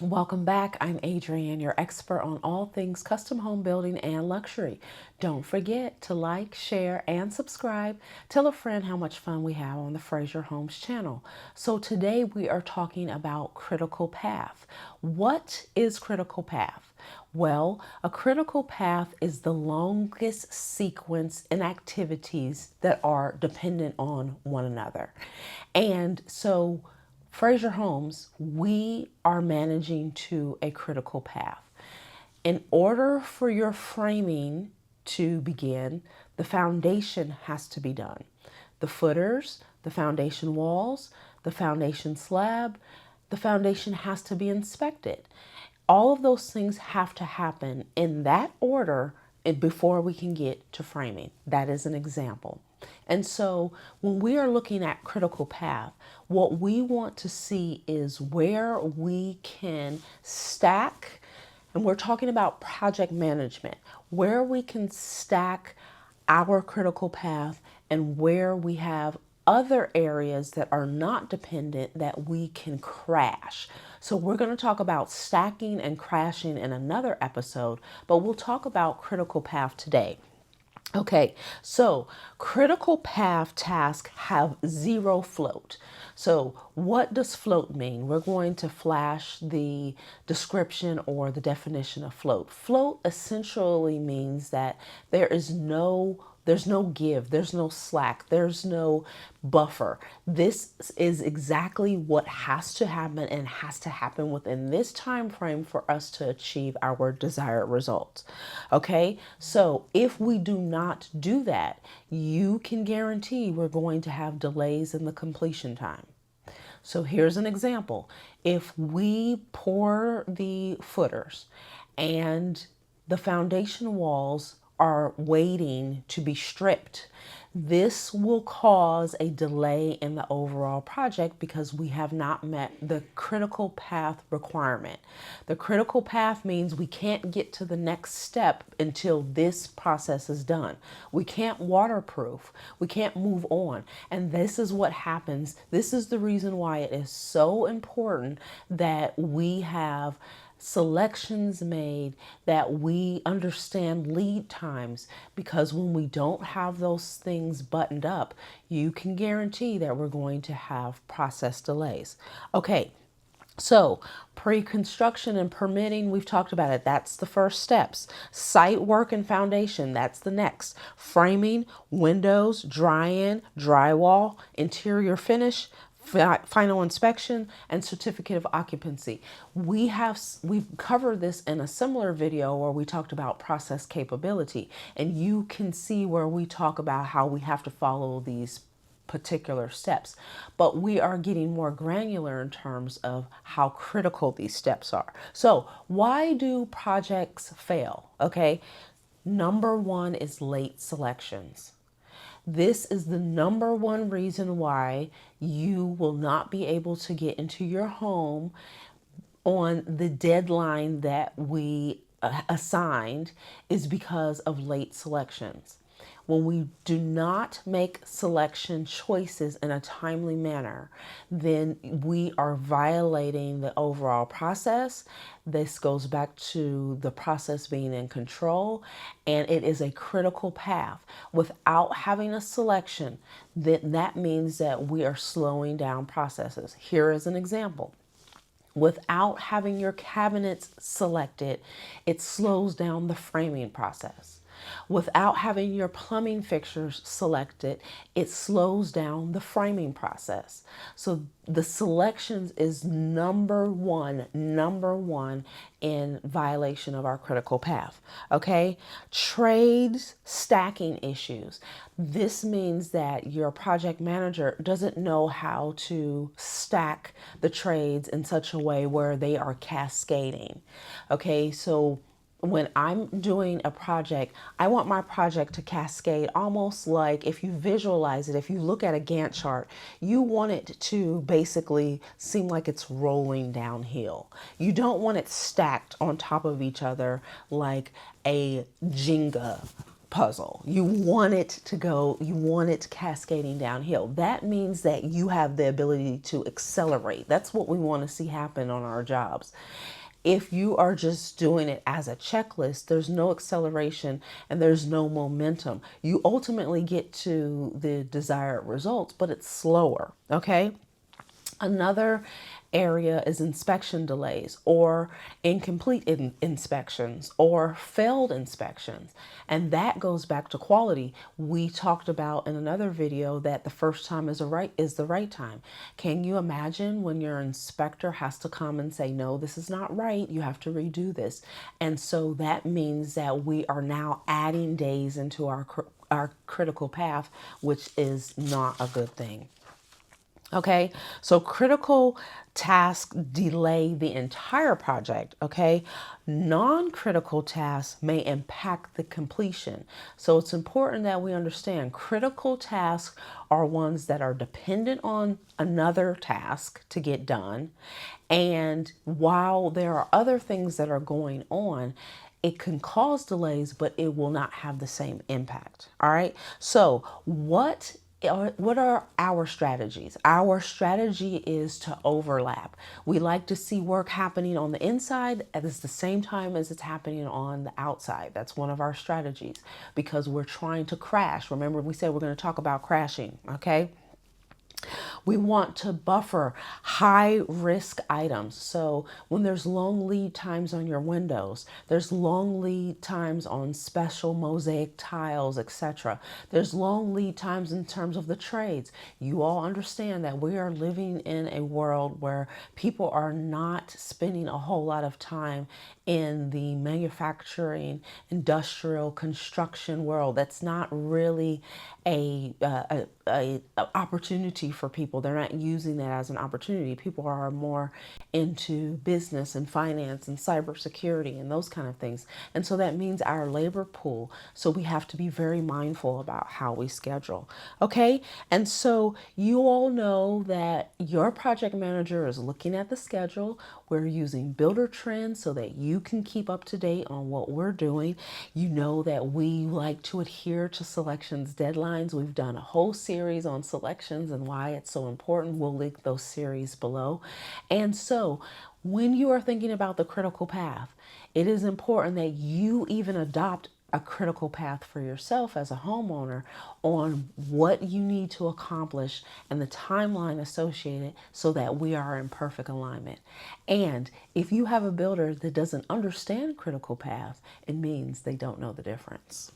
Welcome back. I'm Adrienne, your expert on all things custom home building and luxury. Don't forget to like, share, and subscribe. Tell a friend how much fun we have on the Fraser Homes channel. So today we are talking about critical path. What is critical path? Well, a critical path is the longest sequence in activities that are dependent on one another. And so Fraser Homes, we are managing to a critical path. In order for your framing to begin, the foundation has to be done. The footers, the foundation walls, the foundation slab, the foundation has to be inspected. All of those things have to happen in that order before we can get to framing. That is an example. And so when we are looking at critical path, what we want to see is where we can stack, and we're talking about project management, where we can stack our critical path and where we have other areas that are not dependent that we can crash. So we're going to talk about stacking and crashing in another episode, but we'll talk about critical path today. Okay, so critical path tasks have zero float. So what does float mean? We're going to flash the description or the definition of float. Float essentially means that there's no give, there's no slack, there's no buffer. This is exactly what has to happen and has to happen within this time frame for us to achieve our desired results. Okay, so if we do not do that, you can guarantee we're going to have delays in the completion time. So here's an example. If we pour the footers and the foundation walls are waiting to be stripped, this will cause a delay in the overall project because we have not met the critical path requirement. The critical path means we can't get to the next step until this process is done. We can't waterproof. We can't move on. And this is what happens. This is the reason why it is so important that we have selections made, that we understand lead times, because when we don't have those things buttoned up, you can guarantee that we're going to have process delays. Okay, so pre-construction and permitting, we've talked about it. That's the first steps. Site work and foundation, that's the next. Framing, windows, dry-in, drywall, interior finish, final inspection, and certificate of occupancy. We've covered this in a similar video where we talked about process capability, and you can see where we talk about how we have to follow these particular steps, but we are getting more granular in terms of how critical these steps are. So why do projects fail? Okay, number one is late selections. This is the number one reason why you will not be able to get into your home on the deadline that we assigned, is because of late selections. When we do not make selection choices in a timely manner, then we are violating the overall process. This goes back to the process being in control, and it is a critical path. Without having a selection, that means that we are slowing down processes. Here is an example. Without having your cabinets selected, it slows down the framing process. Without having your plumbing fixtures selected, it slows down the framing process. So the selections is number one in violation of our critical path. Okay, trades stacking issues. This means that your project manager doesn't know how to stack the trades in such a way where they are cascading. Okay, so when I'm doing a project, I want my project to cascade, almost like, if you visualize it, if you look at a Gantt chart, you want it to basically seem like it's rolling downhill. You don't want it stacked on top of each other like a Jenga puzzle. You want it to go, you want it cascading downhill. That means that you have the ability to accelerate. That's what we want to see happen on our jobs. If you are just doing it as a checklist, there's no acceleration and there's no momentum. You ultimately get to the desired results, but it's slower, okay? Another area is inspection delays or incomplete inspections or failed inspections. And that goes back to quality. We talked about in another video that the first time is the right time. Can you imagine when your inspector has to come and say, no, this is not right, you have to redo this? And so that means that we are now adding days into our critical path, which is not a good thing. Okay, so critical tasks delay the entire project. Okay, non-critical tasks may impact the completion. So it's important that we understand critical tasks are ones that are dependent on another task to get done. And while there are other things that are going on, it can cause delays, but it will not have the same impact. All right, so what are our strategies? Our strategy is to overlap. We like to see work happening on the inside at the same time as it's happening on the outside. That's one of our strategies because we're trying to crash. Remember, we said we're going to talk about crashing, okay? We want to buffer high risk items. So when there's long lead times on your windows, there's long lead times on special mosaic tiles, etc. There's long lead times in terms of the trades. You all understand that we are living in a world where people are not spending a whole lot of time in the manufacturing, industrial, construction world. That's not really a opportunity for people. They're not using that as an opportunity. People are more into business and finance and cybersecurity and those kind of things. And so that means our labor pool. So we have to be very mindful about how we schedule. Okay. And so you all know that your project manager is looking at the schedule. We're using builder trends so that you can keep up to date on what we're doing. You know that we like to adhere to selections deadlines. We've done a whole series on selections and why it's so important. We'll link those series below. And so when you are thinking about the critical path, it is important that you even adopt a critical path for yourself as a homeowner on what you need to accomplish and the timeline associated so that we are in perfect alignment. And if you have a builder that doesn't understand critical path, it means they don't know the difference.